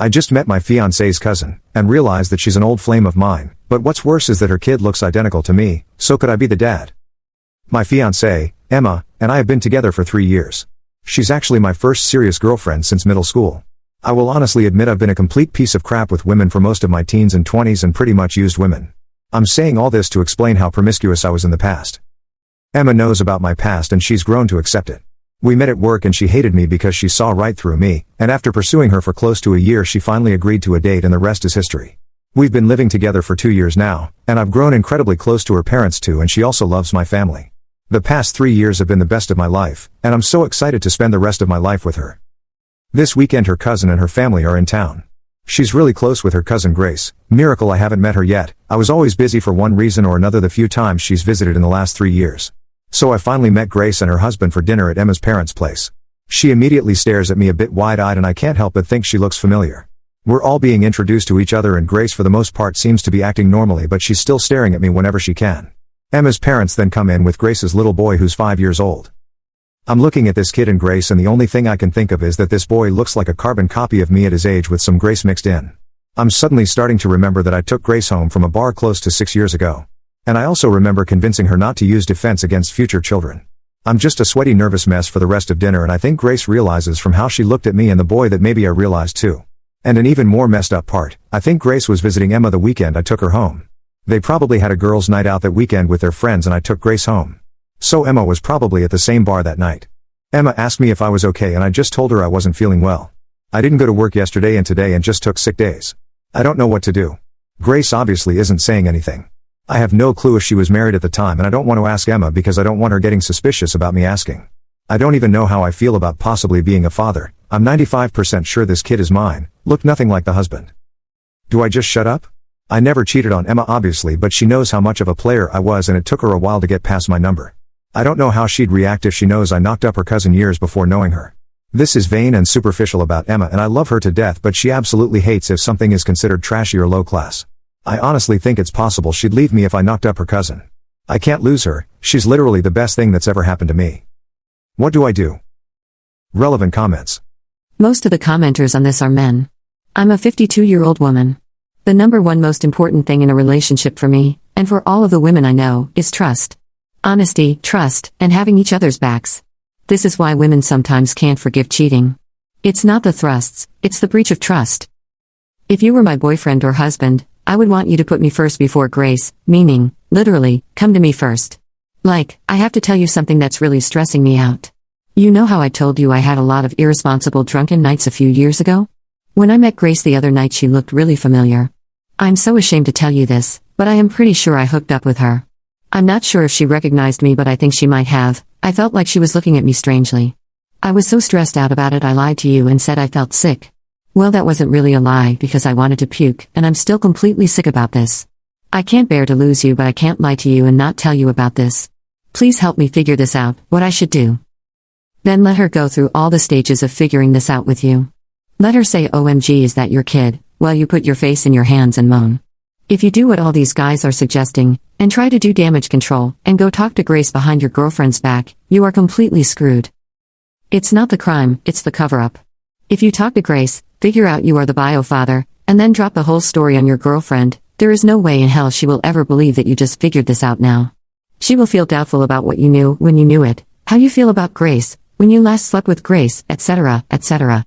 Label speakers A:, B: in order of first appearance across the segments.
A: I just met my fiance's cousin, and realized that she's an old flame of mine, but what's worse is that her kid looks identical to me, so could I be the dad? My fiancée, Emma, and I have been together for 3 years. She's actually my first serious girlfriend since middle school. I will honestly admit I've been a complete piece of crap with women for most of my teens and 20s and pretty much used women. I'm saying all this to explain how promiscuous I was in the past. Emma knows about my past and she's grown to accept it. We met at work and she hated me because she saw right through me, and after pursuing her for close to a year she finally agreed to a date and the rest is history. We've been living together for 2 years now, and I've grown incredibly close to her parents too, and she also loves my family. The past 3 years have been the best of my life, and I'm so excited to spend the rest of my life with her. This weekend her cousin and her family are in town. She's really close with her cousin Grace. Miracle I haven't met her yet. I was always busy for one reason or another the few times she's visited in the last 3 years. So I finally met Grace and her husband for dinner at Emma's parents' place. She immediately stares at me a bit wide-eyed and I can't help but think she looks familiar. We're all being introduced to each other and Grace for the most part seems to be acting normally, but she's still staring at me whenever she can. Emma's parents then come in with Grace's little boy who's 5 years old. I'm looking at this kid and Grace and the only thing I can think of is that this boy looks like a carbon copy of me at his age with some Grace mixed in. I'm suddenly starting to remember that I took Grace home from a bar close to 6 years ago. And I also remember convincing her not to use defense against future children. I'm just a sweaty nervous mess for the rest of dinner and I think Grace realizes from how she looked at me and the boy that maybe I realized too. And an even more messed up part, I think Grace was visiting Emma the weekend I took her home. They probably had a girls' night out that weekend with their friends and I took Grace home. So Emma was probably at the same bar that night. Emma asked me if I was okay and I just told her I wasn't feeling well. I didn't go to work yesterday and today and just took sick days. I don't know what to do. Grace obviously isn't saying anything. I have no clue if she was married at the time and I don't want to ask Emma because I don't want her getting suspicious about me asking. I don't even know how I feel about possibly being a father. I'm 95% sure this kid is mine, look nothing like the husband. Do I just shut up? I never cheated on Emma obviously, but she knows how much of a player I was and it took her a while to get past my number. I don't know how she'd react if she knows I knocked up her cousin years before knowing her. This is vain and superficial about Emma and I love her to death, but she absolutely hates if something is considered trashy or low class. I honestly think it's possible she'd leave me if I knocked up her cousin. I can't lose her, she's literally the best thing that's ever happened to me. What do I do? Relevant comments.
B: Most of the commenters on this are men. I'm a 52-year-old woman. The number one most important thing in a relationship for me, and for all of the women I know, is trust. Honesty, trust, and having each other's backs. This is why women sometimes can't forgive cheating. It's not the thrusts, it's the breach of trust. If you were my boyfriend or husband, I would want you to put me first before Grace, meaning, literally, come to me first. Like, I have to tell you something that's really stressing me out. You know how I told you I had a lot of irresponsible drunken nights a few years ago? When I met Grace the other night she looked really familiar. I'm so ashamed to tell you this, but I am pretty sure I hooked up with her. I'm not sure if she recognized me, but I think she might have. I felt like she was looking at me strangely. I was so stressed out about it I lied to you and said I felt sick. Well, that wasn't really a lie because I wanted to puke, and I'm still completely sick about this. I can't bear to lose you, but I can't lie to you and not tell you about this. Please help me figure this out, what I should do. Then let her go through all the stages of figuring this out with you. Let her say OMG, is that your kid, while you put your face in your hands and moan. If you do what all these guys are suggesting, and try to do damage control, and go talk to Grace behind your girlfriend's back, you are completely screwed. It's not the crime, it's the cover-up. If you talk to Grace, figure out you are the bio father, and then drop the whole story on your girlfriend, there is no way in hell she will ever believe that you just figured this out now. She will feel doubtful about what you knew when you knew it, how you feel about Grace, when you last slept with Grace, etc., etc.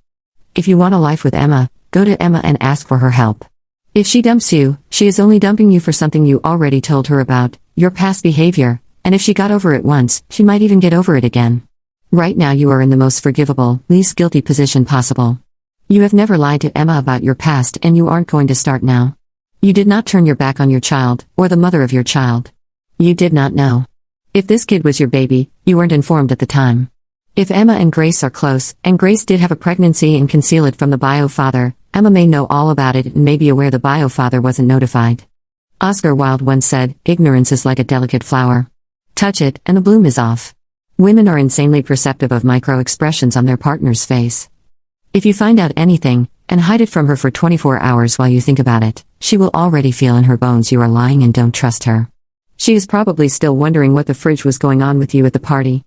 B: If you want a life with Emma, go to Emma and ask for her help. If she dumps you, she is only dumping you for something you already told her about, your past behavior, and if she got over it once, she might even get over it again. Right now you are in the most forgivable, least guilty position possible. You have never lied to Emma about your past and you aren't going to start now. You did not turn your back on your child, or the mother of your child. You did not know. If this kid was your baby, you weren't informed at the time. If Emma and Grace are close, and Grace did have a pregnancy and conceal it from the bio father, Emma may know all about it and may be aware the bio father wasn't notified. Oscar Wilde once said, ignorance is like a delicate flower. Touch it, and the bloom is off. Women are insanely perceptive of micro-expressions on their partner's face. If you find out anything, and hide it from her for 24 hours while you think about it, she will already feel in her bones you are lying and don't trust her. She is probably still wondering what the fridge was going on with you at the party.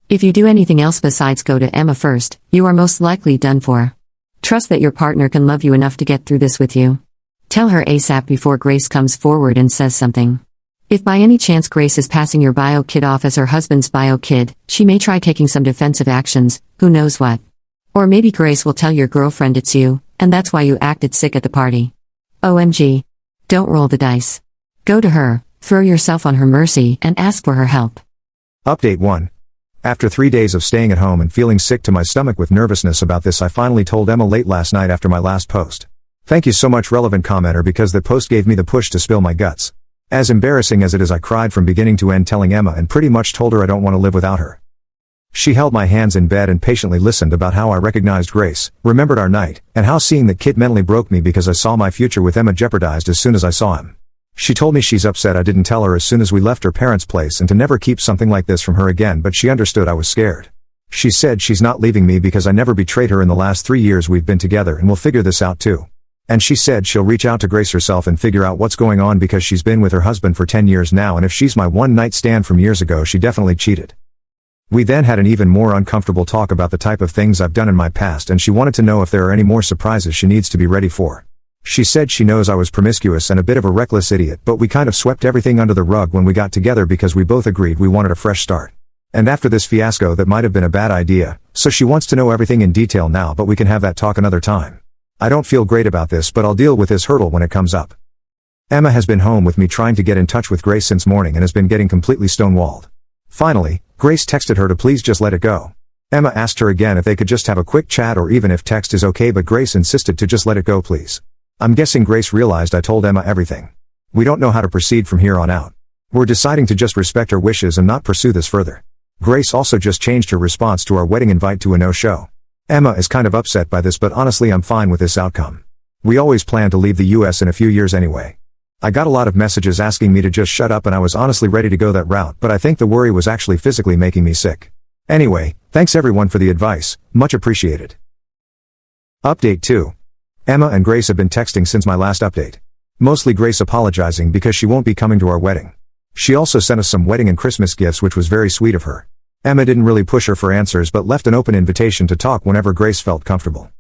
B: If you do anything else besides go to Emma first, you are most likely done for. Trust that your partner can love you enough to get through this with you. Tell her ASAP before Grace comes forward and says something. If by any chance Grace is passing your bio kid off as her husband's bio kid, she may try taking some defensive actions, who knows what. Or maybe Grace will tell your girlfriend it's you, and that's why you acted sick at the party. OMG. Don't roll the dice. Go to her, throw yourself on her mercy, and ask for her help.
A: Update 1. After 3 days of staying at home and feeling sick to my stomach with nervousness about this, I finally told Emma late last night after my last post. Thank you so much, relevant commenter, because that post gave me the push to spill my guts. As embarrassing as it is, I cried from beginning to end telling Emma and pretty much told her I don't want to live without her. She held my hands in bed and patiently listened about how I recognized Grace, remembered our night, and how seeing that kid mentally broke me because I saw my future with Emma jeopardized as soon as I saw him. She told me she's upset I didn't tell her as soon as we left her parents' place and to never keep something like this from her again, but she understood I was scared. She said she's not leaving me because I never betrayed her in the last 3 years we've been together, and we'll figure this out too. And she said she'll reach out to Grace herself and figure out what's going on because she's been with her husband for 10 years now, and if she's my one-night stand from years ago, she definitely cheated. We then had an even more uncomfortable talk about the type of things I've done in my past, and she wanted to know if there are any more surprises she needs to be ready for. She said she knows I was promiscuous and a bit of a reckless idiot, but we kind of swept everything under the rug when we got together because we both agreed we wanted a fresh start. And after this fiasco, that might have been a bad idea, so she wants to know everything in detail now, but we can have that talk another time. I don't feel great about this, but I'll deal with this hurdle when it comes up. Emma has been home with me trying to get in touch with Grace since morning and has been getting completely stonewalled. Finally, Grace texted her to please just let it go. Emma asked her again if they could just have a quick chat or even if text is okay, but Grace insisted to just let it go please. I'm guessing Grace realized I told Emma everything. We don't know how to proceed from here on out. We're deciding to just respect her wishes and not pursue this further. Grace also just changed her response to our wedding invite to a no-show. Emma is kind of upset by this, but honestly I'm fine with this outcome. We always plan to leave the US in a few years anyway. I got a lot of messages asking me to just shut up, and I was honestly ready to go that route, but I think the worry was actually physically making me sick. Anyway, thanks everyone for the advice, much appreciated. Update 2. Emma and Grace have been texting since my last update. Mostly Grace apologizing because she won't be coming to our wedding. She also sent us some wedding and Christmas gifts, which was very sweet of her. Emma didn't really push her for answers but left an open invitation to talk whenever Grace felt comfortable.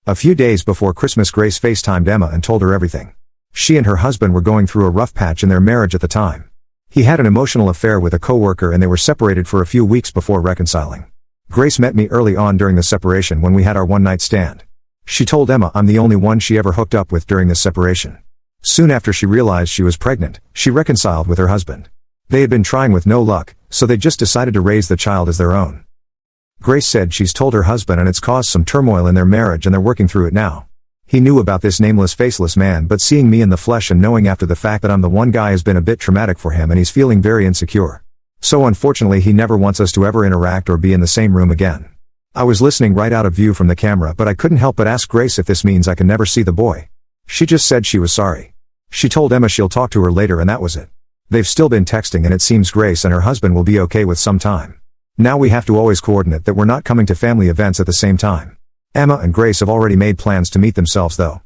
A: A few days before Christmas, Grace FaceTimed Emma and told her everything. She and her husband were going through a rough patch in their marriage at the time. He had an emotional affair with a coworker and they were separated for a few weeks before reconciling. Grace met me early on during the separation when we had our one-night stand. She told Emma I'm the only one she ever hooked up with during this separation. Soon after she realized she was pregnant, she reconciled with her husband. They had been trying with no luck, so they just decided to raise the child as their own. Grace said she's told her husband and it's caused some turmoil in their marriage and they're working through it now. He knew about this nameless, faceless man, but seeing me in the flesh and knowing after the fact that I'm the one guy has been a bit traumatic for him and he's feeling very insecure. So unfortunately he never wants us to ever interact or be in the same room again. I was listening right out of view from the camera, but I couldn't help but ask Grace if this means I can never see the boy. She just said she was sorry. She told Emma she'll talk to her later and that was it. They've still been texting and it seems Grace and her husband will be okay with some time. Now we have to always coordinate that we're not coming to family events at the same time. Emma and Grace have already made plans to meet themselves though.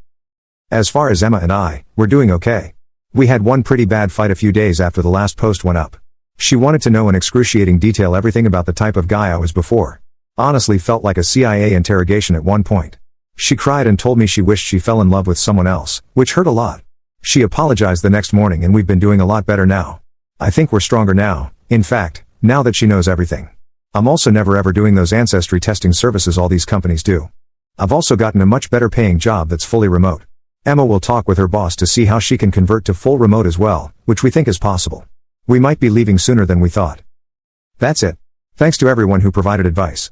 A: As far as Emma and I, we're doing okay. We had one pretty bad fight a few days after the last post went up. She wanted to know in excruciating detail everything about the type of guy I was before. Honestly felt like a CIA interrogation at one point. She cried and told me she wished she fell in love with someone else, which hurt a lot. She apologized the next morning and we've been doing a lot better now. I think we're stronger now, in fact, now that she knows everything. I'm also never ever doing those ancestry testing services all these companies do. I've also gotten a much better paying job that's fully remote. Emma will talk with her boss to see how she can convert to full remote as well, which we think is possible. We might be leaving sooner than we thought. That's it. Thanks to everyone who provided advice.